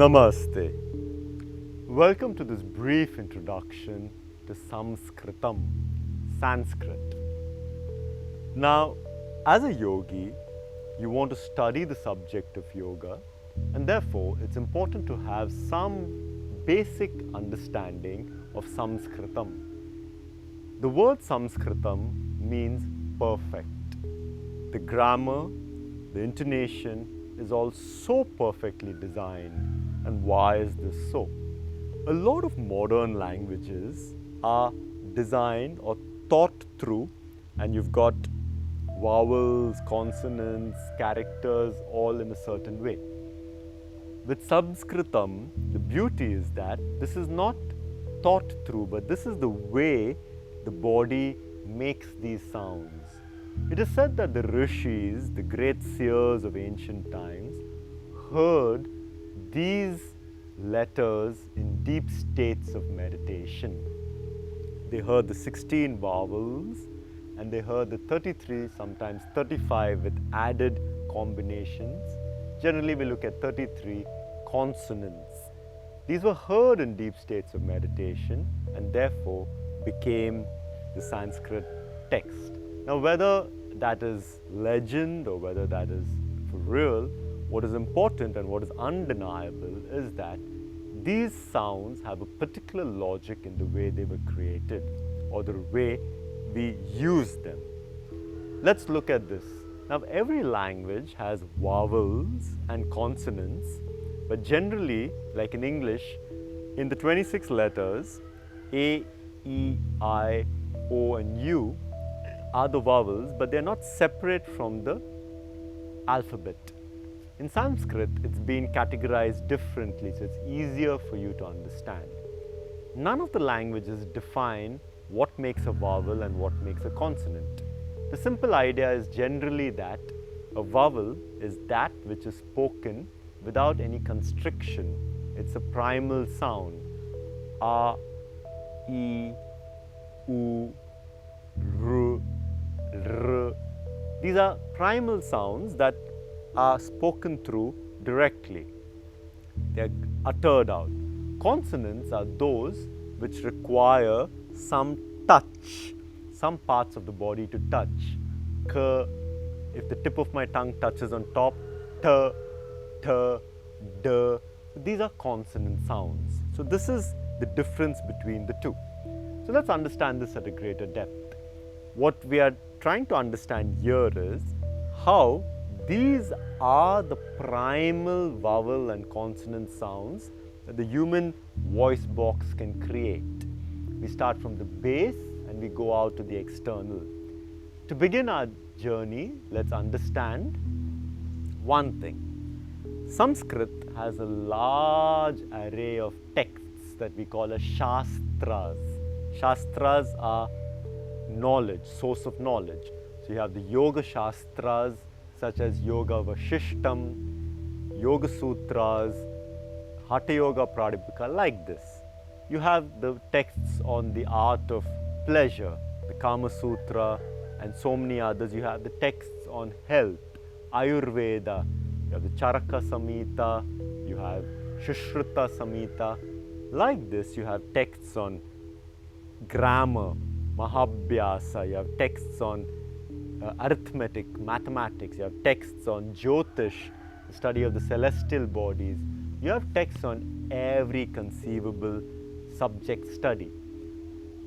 Namaste. Welcome to this brief introduction to Samskritam, Sanskrit. Now, as a yogi, you want to study the subject of yoga, and therefore it's important to have some basic understanding of Samskritam. The word Samskritam means perfect. The grammar, the intonation is all so perfectly designed. And why is this so? A lot of modern languages are designed or thought through, and you've got vowels, consonants, characters all in a certain way. With Samskritam, the beauty is that this is not thought through, but this is the way the body makes these sounds. It is said that the rishis, the great seers of ancient times, heard these letters in deep states of meditation. They heard the 16 vowels and they heard the 33, sometimes 35 with added combinations. Generally, we look at 33 consonants. These were heard in deep states of meditation and therefore became the Sanskrit text. Now, whether that is legend or whether that is for real, what is important and what is undeniable is that these sounds have a particular logic in the way they were created or the way we use them. Let's look at this. Now, every language has vowels and consonants, but generally, like in English, in the 26 letters, A, E, I, O and U are the vowels, but they're not separate from the alphabet. In Sanskrit, it's been categorized differently, so it's easier for you to understand. None of the languages define what makes a vowel and what makes a consonant. The simple idea is generally that a vowel is that which is spoken without any constriction. It's a primal sound. A, E, U, R, R. These are primal sounds that are spoken through directly. They are uttered out. Consonants are those which require some touch, some parts of the body to touch. K, if the tip of my tongue touches on top, T, T, D. These are consonant sounds. So this is the difference between the two. So let's understand this at a greater depth. What we are trying to understand here is how these are the primal vowel and consonant sounds that the human voice box can create. We start from the base and we go out to the external. To begin our journey, let's understand one thing. Sanskrit has a large array of texts that we call as Shastras. Shastras are knowledge, source of knowledge. So you have the Yoga Shastras such as Yoga Vashishtam, Yoga Sutras, Hatha Yoga Pradipika, like this. You have the texts on the art of pleasure, the Kama Sutra, and so many others. You have the texts on health, Ayurveda, you have the Charaka Samhita, you have Shushruta Samhita. Like this, you have texts on grammar, Mahabhyasa, you have texts on arithmetic, mathematics, you have texts on Jyotish, the study of the celestial bodies. You have texts on every conceivable subject study.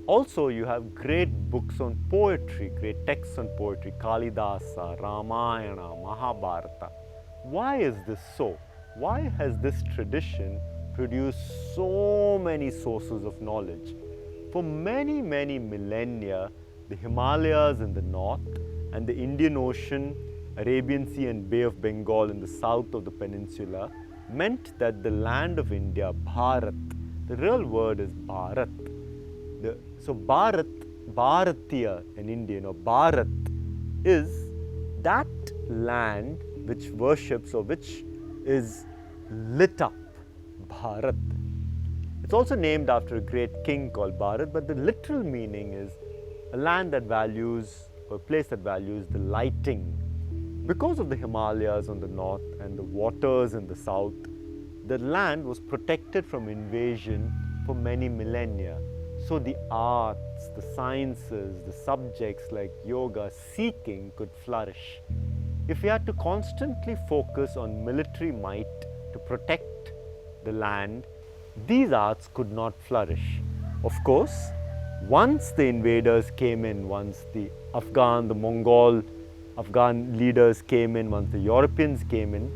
Also, you have great books on poetry, great texts on poetry, Kalidasa, Ramayana, Mahabharata. Why is this so? Why has this tradition produced so many sources of knowledge? For many, many millennia, the Himalayas in the north and the Indian Ocean, Arabian Sea and Bay of Bengal in the south of the peninsula meant that the land of India, Bharat, the real word is Bharat. So Bharat, Bharatiya in Indian or Bharat is that land which worships or which is lit up, Bharat. It's also named after a great king called Bharat, but the literal meaning is a land that values or a place that values the lighting. Because of the Himalayas on the north and the waters in the south, the land was protected from invasion for many millennia. So the arts, the sciences, the subjects like yoga, seeking could flourish. If we had to constantly focus on military might to protect the land, these arts could not flourish. Of course, once the invaders came in, once the Mongol Afghan leaders came in, once the Europeans came in,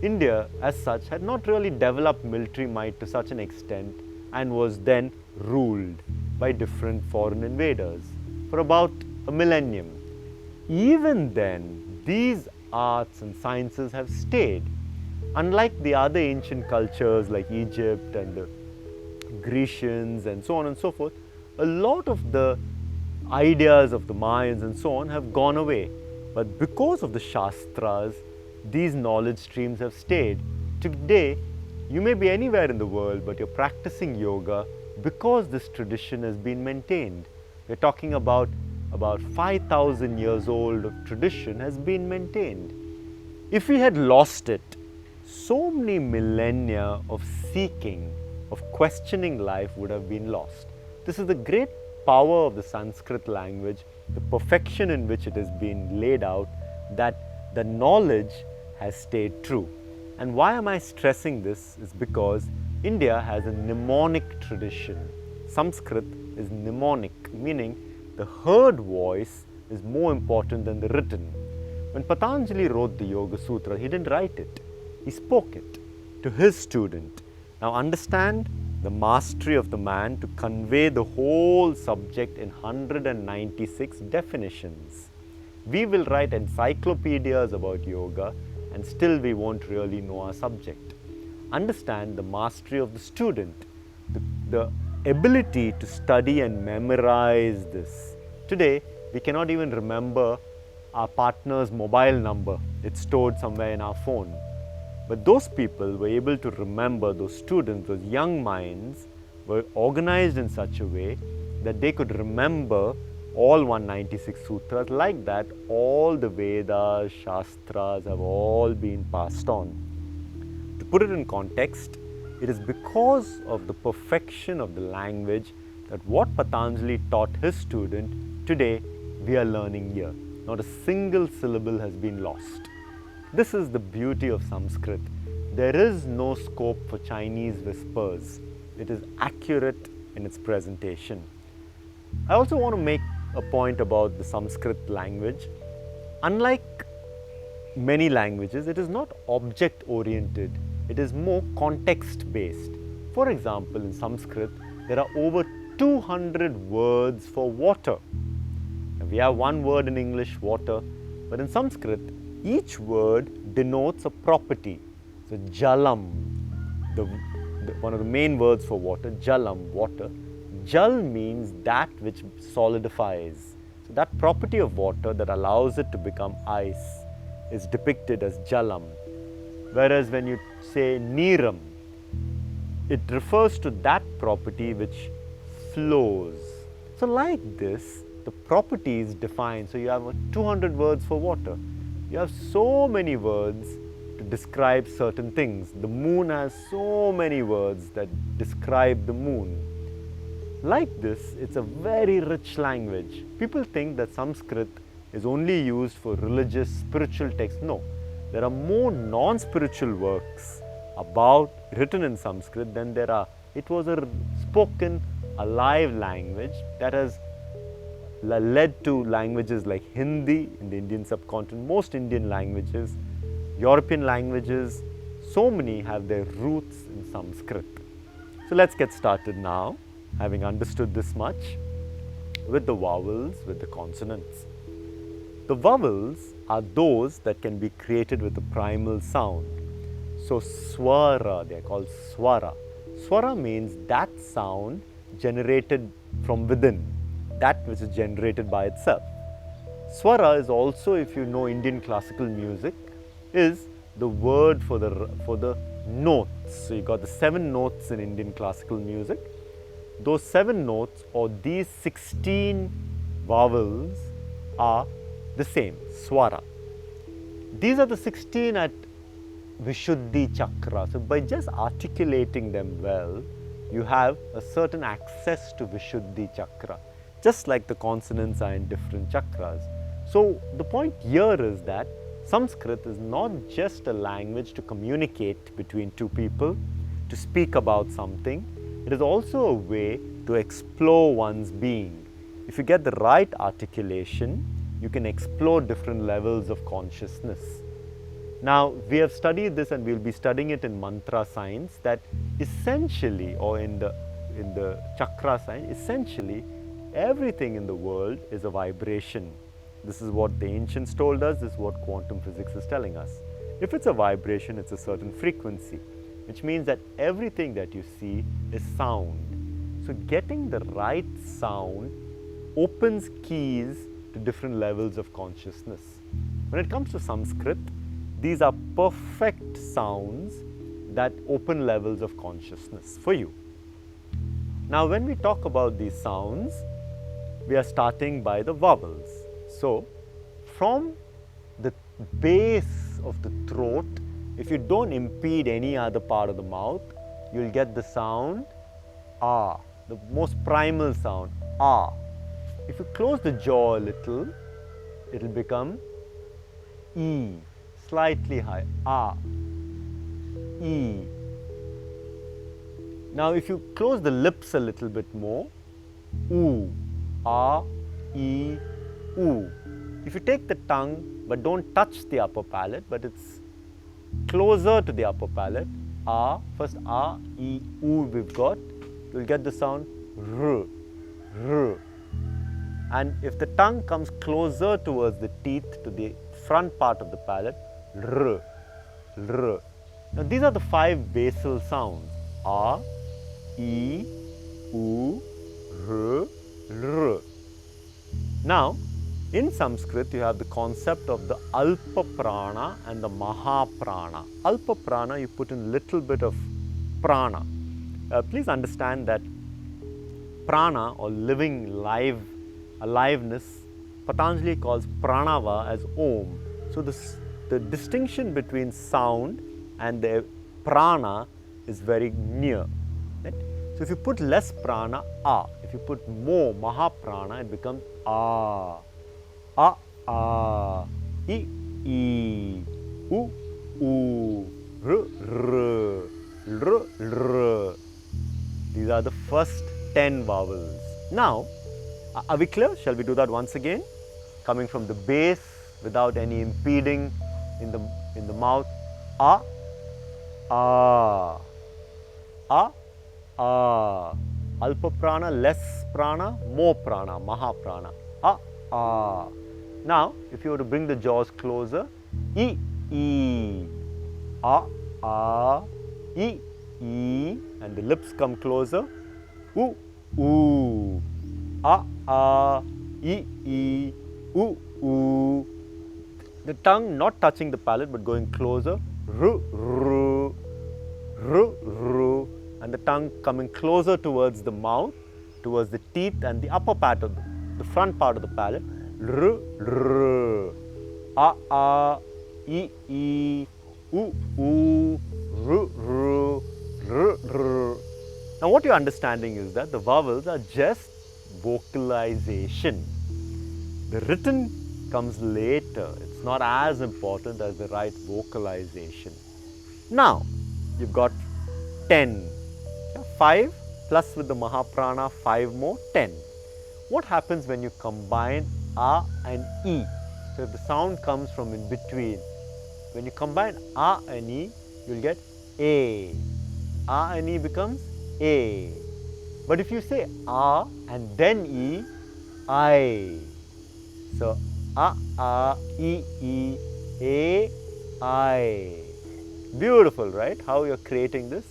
India as such had not really developed military might to such an extent and was then ruled by different foreign invaders for about a millennium. Even then, these arts and sciences have stayed. Unlike the other ancient cultures like Egypt and the Grecians and so on and so forth, a lot of the ideas of the Mayans and so on have gone away. But because of the Shastras, these knowledge streams have stayed. Today, you may be anywhere in the world, but you're practicing yoga because this tradition has been maintained. We're talking about 5,000 years old of tradition has been maintained. If we had lost it, so many millennia of seeking, of questioning life would have been lost. This is the great power of the Sanskrit language, the perfection in which it has been laid out, that the knowledge has stayed true. And why am I stressing this is because India has a mnemonic tradition. Sanskrit is mnemonic, meaning the heard voice is more important than the written. When Patanjali wrote the Yoga Sutra, he didn't write it, he spoke it to his student. Now understand the mastery of the man to convey the whole subject in 196 definitions. We will write encyclopedias about yoga and still we won't really know our subject. Understand the mastery of the student, the ability to study and memorize this. Today, we cannot even remember our partner's mobile number. It's stored somewhere in our phone. But those people were able to remember, those students, those young minds were organized in such a way that they could remember all 196 sutras. Like that, all the Vedas, Shastras have all been passed on. To put it in context, it is because of the perfection of the language that what Patanjali taught his student, today we are learning here. Not a single syllable has been lost. This is the beauty of Sanskrit. There is no scope for Chinese whispers. It is accurate in its presentation. I also want to make a point about the Sanskrit language. Unlike many languages, it is not object-oriented. It is more context-based. For example, in Sanskrit, there are over 200 words for water. Now, we have one word in English, water, but in Sanskrit, each word denotes a property. So, jalam, one of the main words for water, jalam, water. Jal means that which solidifies. So, that property of water that allows it to become ice is depicted as jalam. Whereas when you say neeram, it refers to that property which flows. So like this, the property is defined. So you have 200 words for water. You have so many words to describe certain things. The moon has so many words that describe the moon. Like this, it's a very rich language. People think that Sanskrit is only used for religious, spiritual texts. No. There are more non-spiritual works written in Sanskrit than there are. It was a spoken, alive language that has led to languages like Hindi in the Indian subcontinent, most Indian languages, European languages, so many have their roots in Sanskrit. So let's get started now, having understood this much, with the vowels, with the consonants. The vowels are those that can be created with a primal sound. So swara, they are called swara. Swara means that sound generated from within, that which is generated by itself. Swara is also, if you know Indian classical music, is the word for the notes. So you got the 7 notes in Indian classical music. Those 7 notes or these 16 vowels are the same, swara. These are the 16 at Vishuddhi Chakra. So by just articulating them well, you have a certain access to Vishuddhi Chakra, just like the consonants are in different chakras. So the point here is that Sanskrit is not just a language to communicate between two people, to speak about something. It is also a way to explore one's being. If you get the right articulation, you can explore different levels of consciousness. Now, we have studied this and we'll be studying it in mantra science, that essentially, or in the chakra science, essentially everything in the world is a vibration. This is what the ancients told us, this is what quantum physics is telling us. If it's a vibration, it's a certain frequency, which means that everything that you see is sound. So getting the right sound opens keys to different levels of consciousness. When it comes to Sanskrit, these are perfect sounds that open levels of consciousness for you. Now, when we talk about these sounds, we are starting by the vowels. So, from the base of the throat, if you don't impede any other part of the mouth, you'll get the sound ah, the most primal sound ah. If you close the jaw a little, it will become e, slightly high, ah, e. Now, if you close the lips a little bit more, oo, ah, e, oo. If you take the tongue but don't touch the upper palate, but it's closer to the upper palate, ah, first ah, e, oo we've got, you'll get the sound r, r. And if the tongue comes closer towards the teeth, to the front part of the palate, r, r. Now, these are the 5 basal sounds, ah, e, oo, r, r. Now, in Sanskrit, you have the concept of the Alpa Prana and the Maha Prana. Alpa Prana, you put in little bit of prana. Please understand that prana, or living aliveness, Patanjali calls pranava as om. So the distinction between sound and the prana is very near. Right? So if you put less prana, ah. If you put more mahaprana, it becomes ah. Ah, ah. I, e. U, oo. R, r. R, r. These are the first 10 vowels. Now, are we clear? Shall we do that once again? Coming from the base without any impeding in the mouth. Ah, ah. Ah, ah. Alpa prana, less prana, more prana, maha prana. Ah, ah. Now, if you were to bring the jaws closer, e, e. Ah, ah. E, e. And the lips come closer. Oo, oo. Ah, ah. E, e. Oo, oo. The tongue not touching the palate but going closer. R, r. R, r. And the tongue coming closer towards the mouth, towards the teeth and the upper part of the front part of the palate. R, r. Ah, ah. E, e. Oo, oo. R, r. R, r. Now, what you're understanding is that the vowels are just vocalization. The written comes later. It's not as important as the right vocalization. Now, you've got 10. 5 plus with the Mahaprana, 5 more, 10. What happens when you combine A and E? So, if the sound comes from in between, when you combine A and E, you'll get A. A and E becomes A. But if you say A and then E, I. So, A, E, A, I. Beautiful, right? How you're creating this.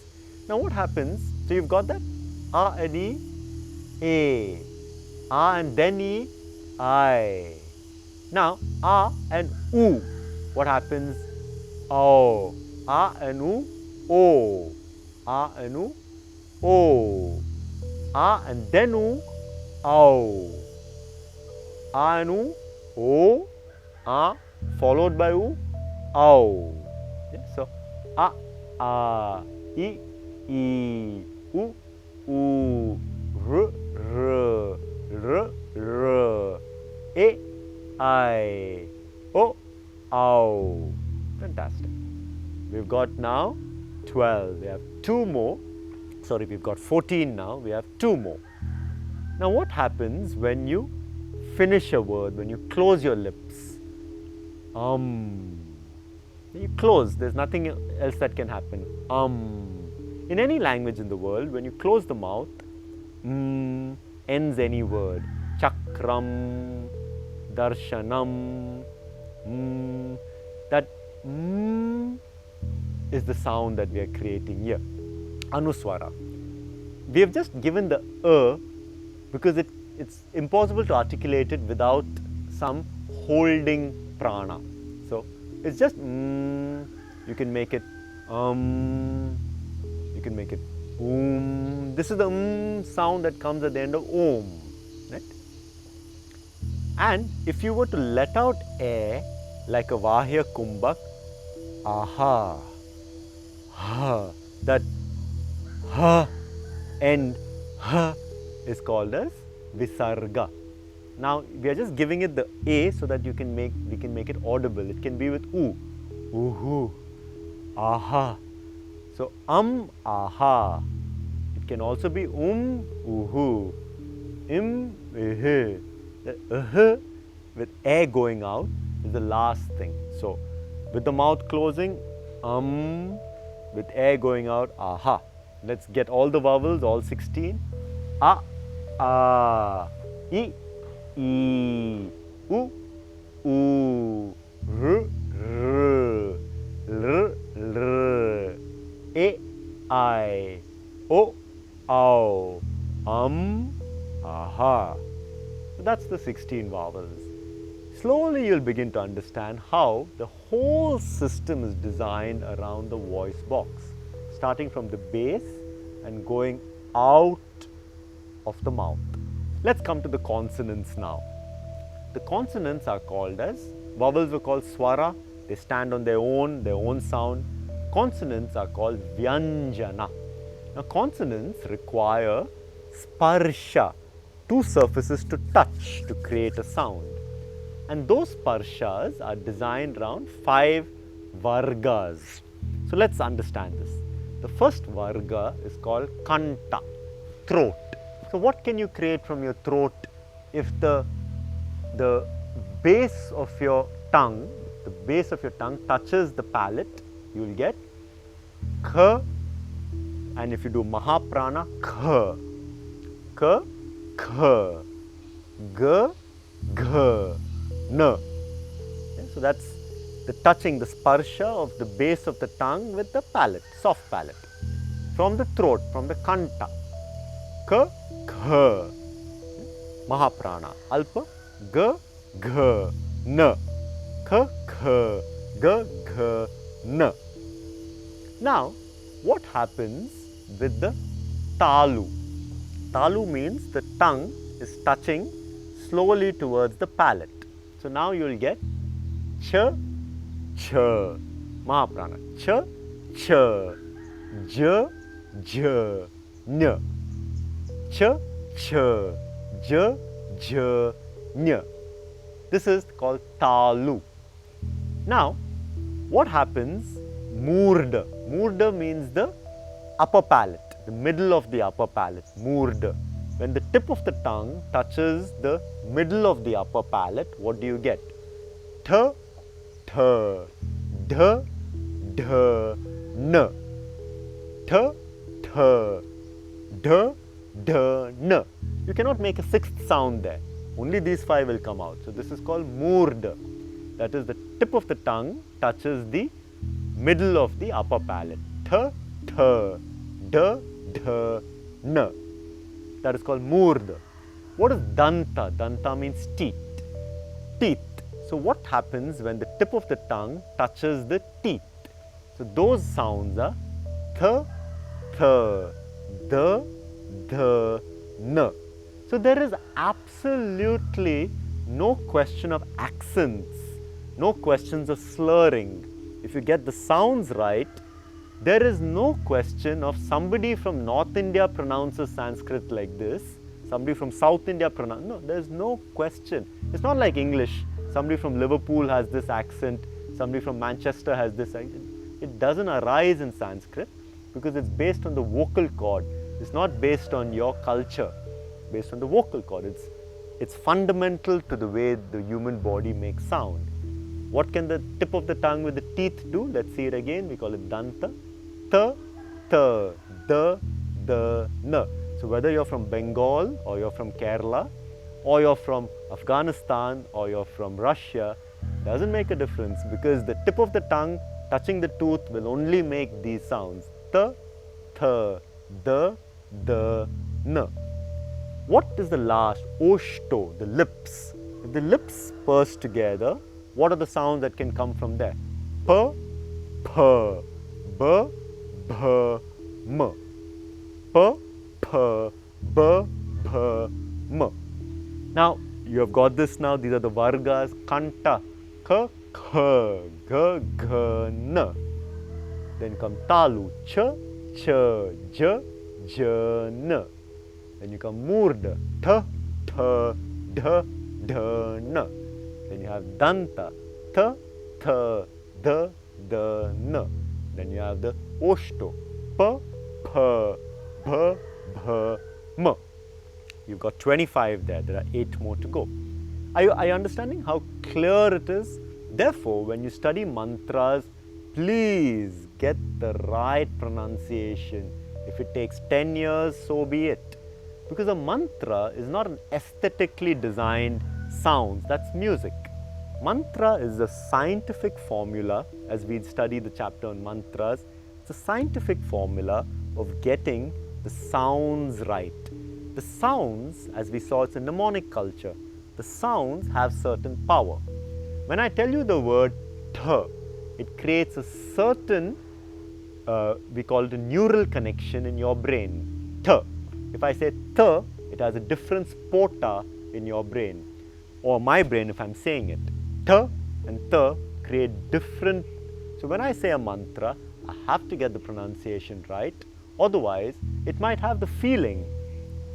Now, what happens? So, you've got that A and E, A. A and then E, I. Now, A and U. What happens? O. A and U, O. A and U, O. A and then U, O. A and U, O. A followed by U, O. Yeah, so, A, A, I, U, U, R, R, R, A, I, O, Ow. Fantastic. We've got now 12. We have 2 more. Sorry, we've got 14 now. We have 2 more. Now, what happens when you finish a word, when you close your lips? You close, there's nothing else that can happen. In any language in the world, when you close the mouth, ends any word. Chakram, darshanam, that is the sound that we are creating here. Anuswara. We have just given the because it's impossible to articulate it without some holding prana. So it's just you can make it you can make it This is the sound that comes at the end of Om, right? And if you were to let out air like a Vahya Kumbhak, aha, ha, that ha and ha is called as Visarga. Now we are just giving it the A so that we can make it audible. It can be with U, uhu, aha. So aha. It can also be uhu, ihi. The with air going out is the last thing. So with the mouth closing, with air going out, aha. Let's get all the vowels, all 16. A, I, u, u, r, l, a, I, o, ow, aha. So that's the 16 vowels. Slowly you'll begin to understand how the whole system is designed around the voice box, starting from the base and going out of the mouth. Let's come to the consonants now. The consonants are called as, vowels were called swara, they stand on their own sound. Consonants are called vyanjana. Now consonants require sparsha, 2 surfaces to touch to create a sound. And those sparshas are designed around 5 vargas. So let's understand this. The first varga is called kanta, throat. So what can you create from your throat if the base of your tongue, touches the palate? You will get k, and if you do mahaprana, k, g, n. Okay, so that's the touching, the sparsha of the base of the tongue with the palate, soft palate. From the throat, from the kanta, k, mahaprana, alpa, g, n, k, g, n. Now, what happens with the talu? Talu means the tongue is touching slowly towards the palate. So now you will get ch, mahaprana, ch, j, n, ch, j, n. This is called talu. Now, what happens? Murda. Murda means the upper palate, the middle of the upper palate, murda. When the tip of the tongue touches the middle of the upper palate, what do you get? Th, d, n. Th, d, n. You cannot make a 6th sound there. Only these 5 will come out. So this is called murda. That is, the tip of the tongue touches the middle of the upper palate. Th, d, n. That is called murda. What is danta? Danta means teeth. Teeth. So what happens when the tip of the tongue touches the teeth? So those sounds are th, d, n. So there is absolutely no question of accents, no questions of slurring. If you get the sounds right, There is no question of somebody from North India pronounces Sanskrit like this, somebody from South India pronounces. No, there's no question. It's not like English. Somebody from Liverpool has this accent, somebody from Manchester has this accent. It doesn't arise in Sanskrit because it's based on the vocal cord. It's not based on your culture, based on the vocal cord. It's fundamental to the way the human body makes sound. What can the tip of the tongue with the teeth do? Let's see it again. We call it danta. Ta, ta, da, da, na. So whether you're from Bengal or you're from Kerala or you're from Afghanistan or you're from Russia, doesn't make a difference because the tip of the tongue touching the tooth will only make these sounds. Ta, tha, da, da, na. What is the last? Oshto, the lips. If the lips purse together, what are the sounds that can come from there? Pa, pa, ba, bha, ma. Pa, pa, ba, bha, ma. Now, you have got this now. These are the vargas. Kanta, ka, kha, ga, gha, na. Then come talu, cha, cha, ja, ja, na. Then you come murda, tha, tha, dha, dha, na. Then you have danta, tha, tha, da, da, na. Then you have the oshto, pa, pa, bha, bha, ma. You've got 25 there. There are 8 more to go. Are you understanding how clear it is? Therefore, when you study mantras, please get the right pronunciation. If it takes 10 years, so be it. Because a mantra is not an aesthetically designed sound, that's music. Mantra is a scientific formula, as we study the chapter on mantras. It's a scientific formula of getting the sounds right. The sounds, as we saw, it's a mnemonic culture. The sounds have certain power. When I tell you the word th, it creates a certain, we call it a neural connection in your brain. Th. If I say th, it has a different spota in your brain, or my brain if I'm saying it. Th and th create different. So when I say a mantra, I have to get the pronunciation right. Otherwise, it might have the feeling.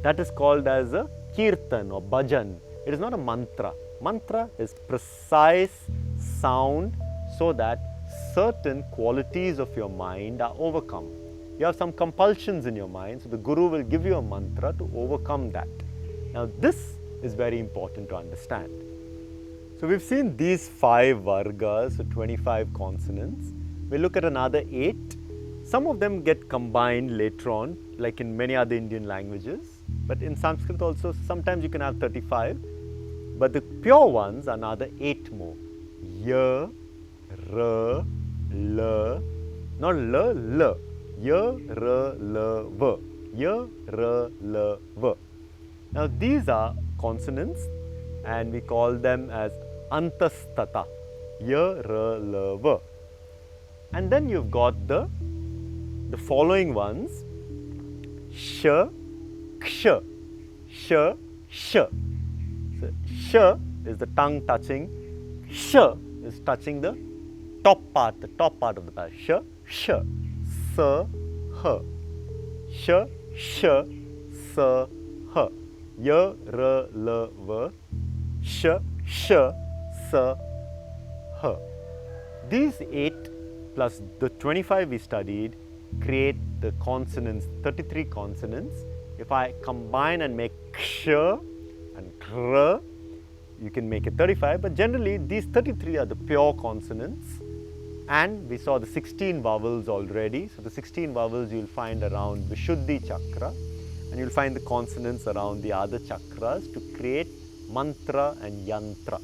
That is called as a kirtan or bhajan. It is not a mantra. Mantra is precise sound so that certain qualities of your mind are overcome. You have some compulsions in your mind, so the Guru will give you a mantra to overcome that. Now this is very important to understand. So we've seen these 5 vargas, so 25 consonants. We'll look at another 8. Some of them get combined later on, like in many other Indian languages. But in Sanskrit also, sometimes you can have 35. But the pure ones are another 8 more. Ya, ra, la, not la, la. Ya, ra, la, va. Ya, ra, la, va. Now these are consonants and we call them as antastata. Ya, ra, la, va. And then you've got the following ones. Sh, ksha, sh, sh. So, sh is the tongue touching. Sh is touching the top part of the tongue. Sh, sh. Sa, ha. Sh, sh, sa, ha. Ya, ra, la, va. Sh, sh, sa, ha. These 8 plus the 25 we studied create the consonants, 33 consonants. If I combine and make ksha and kra, you can make it 35, but generally these 33 are the pure consonants. And we saw the 16 vowels already. So the 16 vowels you'll find around Vishuddhi chakra, and you'll find the consonants around the other chakras to create mantra and yantra.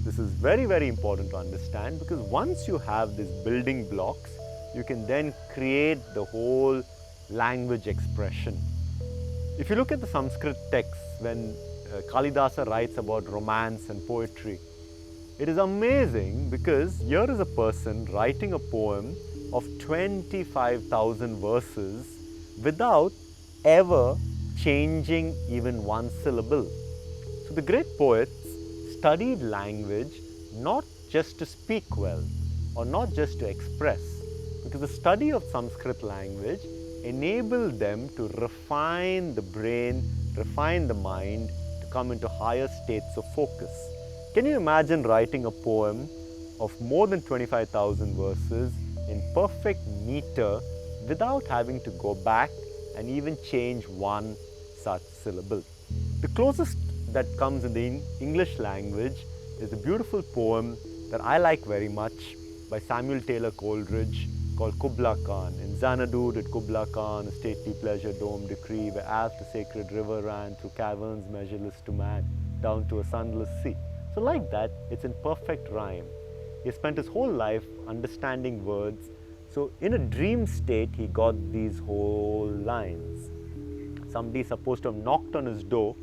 This is very, very important to understand, because once you have these building blocks, you can then create the whole language expression. If you look at the Sanskrit texts, when Kalidasa writes about romance and poetry, it is amazing because here is a person writing a poem of 25,000 verses without ever changing even one syllable. So the great poets studied language not just to speak well or not just to express, because the study of Sanskrit language enabled them to refine the brain, refine the mind to come into higher states of focus. Can you imagine writing a poem of more than 25,000 verses in perfect meter without having to go back and even change one such syllable? The closest that comes in the English language is a beautiful poem that I like very much by Samuel Taylor Coleridge called Kubla Khan. In Xanadu did Kubla Khan a stately pleasure dome decree, where as the sacred river ran through caverns measureless to man, down to a sunless sea. So like that, it's in perfect rhyme. He spent his whole life understanding words. So in a dream state, he got these whole lines. Somebody is supposed to have knocked on his door.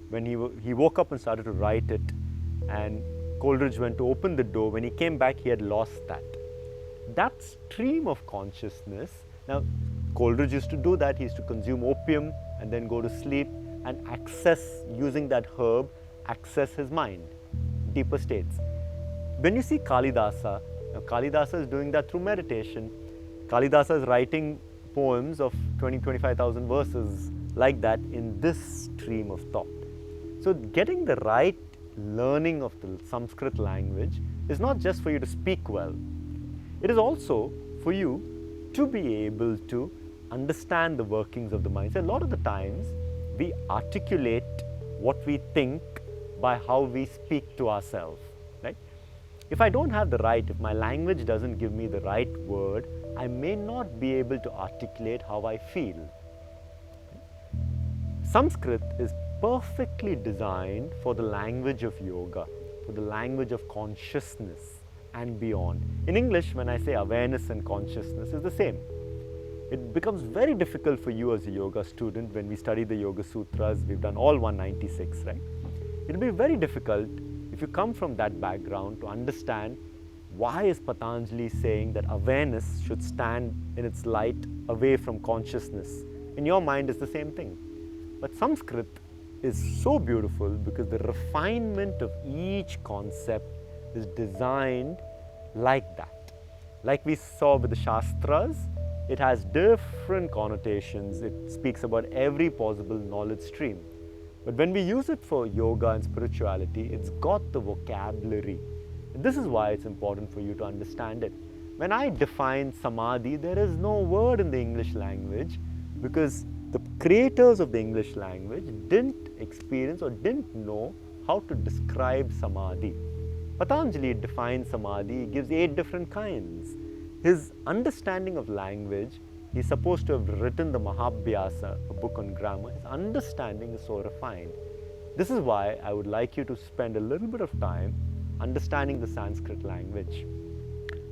When he woke up and started to write it, and Coleridge went to open the door. When he came back, he had lost that. That stream of consciousness. Now, Coleridge used to do that. He used to consume opium and then go to sleep and access, using that herb, access his mind, deeper states. When you see Kalidasa, now Kalidasa is doing that through meditation. Kalidasa is writing poems of 20-25,000 verses like that in this stream of thought. So getting the right learning of the Sanskrit language is not just for you to speak well. It is also for you to be able to understand the workings of the mind. So a lot of the times we articulate what we think by how we speak to ourselves, right? If I don't have the right, if my language doesn't give me the right word, I may not be able to articulate how I feel. Sanskrit is perfectly designed for the language of yoga, for the language of consciousness and beyond. In English, when I say awareness and consciousness, is the same. It becomes very difficult for you as a yoga student when we study the Yoga Sutras. We've done all 196, right? It'll be very difficult if you come from that background to understand why is Patanjali saying that awareness should stand in its light away from consciousness. In your mind, it's the same thing. But Sanskrit is so beautiful because the refinement of each concept is designed like that. Like we saw with the Shastras, it has different connotations. It speaks about every possible knowledge stream. But when we use it for yoga and spirituality, it's got the vocabulary. And this is why it's important for you to understand it. When I define samadhi, there is no word in the English language because the creators of the English language didn't experience or didn't know how to describe samadhi. Patanjali defines samadhi, he gives 8 different kinds. His understanding of language, he's supposed to have written the Mahabhyasa, a book on grammar. His understanding is so refined. This is why I would like you to spend a little bit of time understanding the Sanskrit language.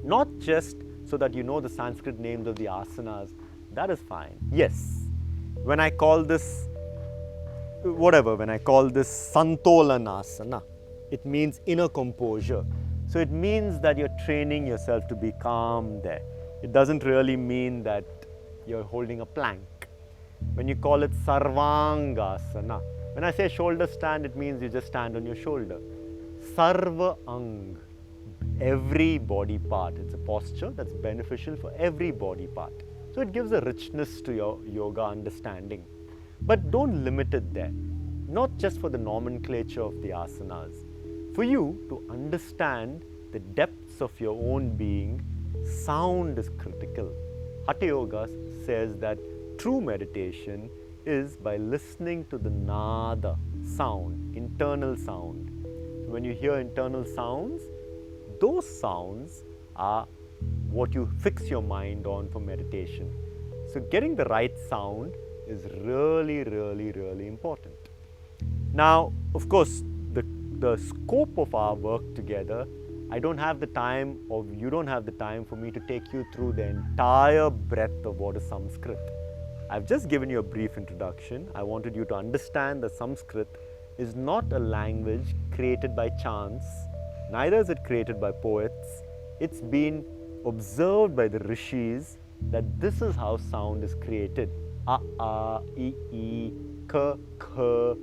Not just so that you know the Sanskrit names of the asanas, that is fine. Yes, when I call this, when I call this Santolanasana, it means inner composure. So it means that you're training yourself to be calm there. It doesn't really mean that you're holding a plank. When you call it Sarvangasana, when I say shoulder stand, it means you just stand on your shoulder. Sarva Ang, every body part. It's a posture that's beneficial for every body part. So it gives a richness to your yoga understanding. But don't limit it there, not just for the nomenclature of the asanas. For you to understand the depths of your own being, sound is critical. Hatha Yoga says that true meditation is by listening to the nada, sound, internal sound. So when you hear internal sounds, those sounds are what you fix your mind on for meditation. So getting the right sound is really, really, really important. Now, of course, the scope of our work together, I don't have the time, or you don't have the time for me to take you through the entire breadth of what is Sanskrit. I've just given you a brief introduction. I wanted you to understand that Sanskrit is not a language created by chance, neither is it created by poets. It's been observed by the rishis that this is how sound is created. A, I, K, K,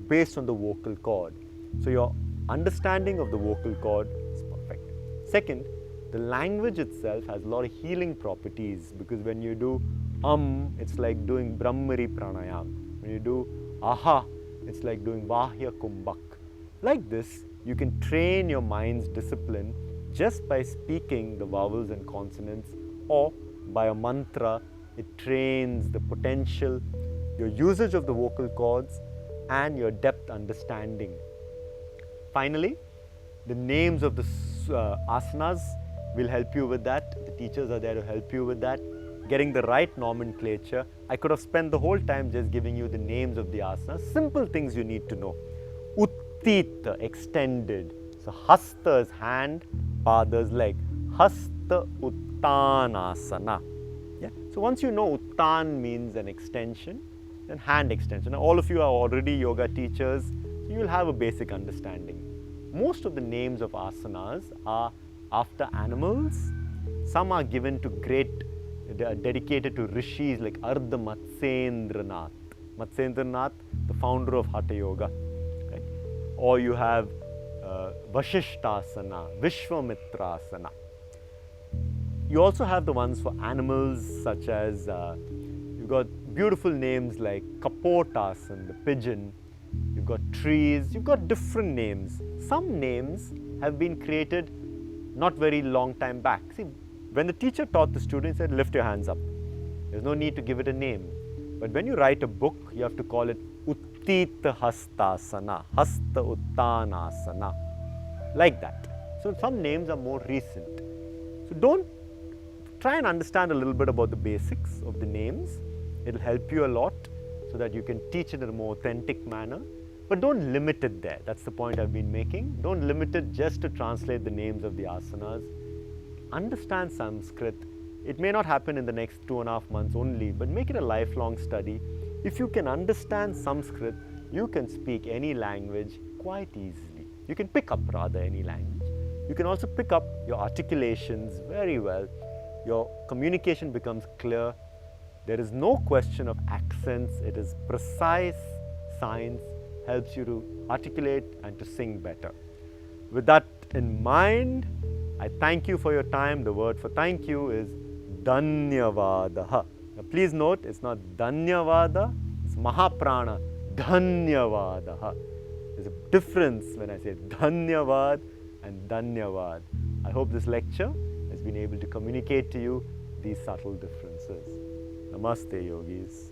based on the vocal cord. So your understanding of the vocal cord is perfect. Second, The language itself has a lot of healing properties, because when you do it's like doing Brahmari Pranayam. When you do aha, it's like doing Vahya Kumbhak. Like this, you can train your mind's discipline just by speaking the vowels and consonants, or by a mantra. It trains the potential, your usage of the vocal cords, and your depth understanding. Finally, the names of the asanas will help you with that. The teachers are there to help you with that. Getting the right nomenclature. I could have spent the whole time just giving you the names of the asanas. Simple things you need to know. Uttita, extended. So hasta is hand, pada is leg. Hasta uttanasana. Yeah? So once you know uttan means an extension, then hand extension. Now all of you are already yoga teachers, so you will have a basic understanding. Most of the names of asanas are after animals. Some are given to dedicated to rishis like Ardha Matsyendranath. Matsyendranath, the founder of Hatha Yoga. Right? Or you have Vashishthasana, Vishwamitrasana. You also have the ones for animals, such as you've got beautiful names like Kapotasana, the pigeon. You've got trees, you've got different names. Some names have been created not very long time back. See, when the teacher taught the students, he said, lift your hands up. There's no need to give it a name. But when you write a book, you have to call it Uttita Hastasana, Hasta Uttanasana, like that. So some names are more recent. So don't try and understand a little bit about the basics of the names. It'll help you a lot so that you can teach it in a more authentic manner. But don't limit it there. That's the point I've been making. Don't limit it just to translate the names of the asanas. Understand Sanskrit. It may not happen in the next 2.5 months only, but make it a lifelong study. If you can understand Sanskrit, you can speak any language quite easily. You can pick up rather any language. You can also pick up your articulations very well. Your communication becomes clear. There is no question of accents. It is precise science, helps you to articulate and to sing better. With that in mind, I thank you for your time. The word for thank you is Dhanyavadaha. Now please note, it's not Dhanyavada, it's Mahaprana, Dhanyavadaha. There's a difference when I say Dhanyavad and Dhanyavad. I hope this lecture has been able to communicate to you these subtle differences. Namaste, yogis.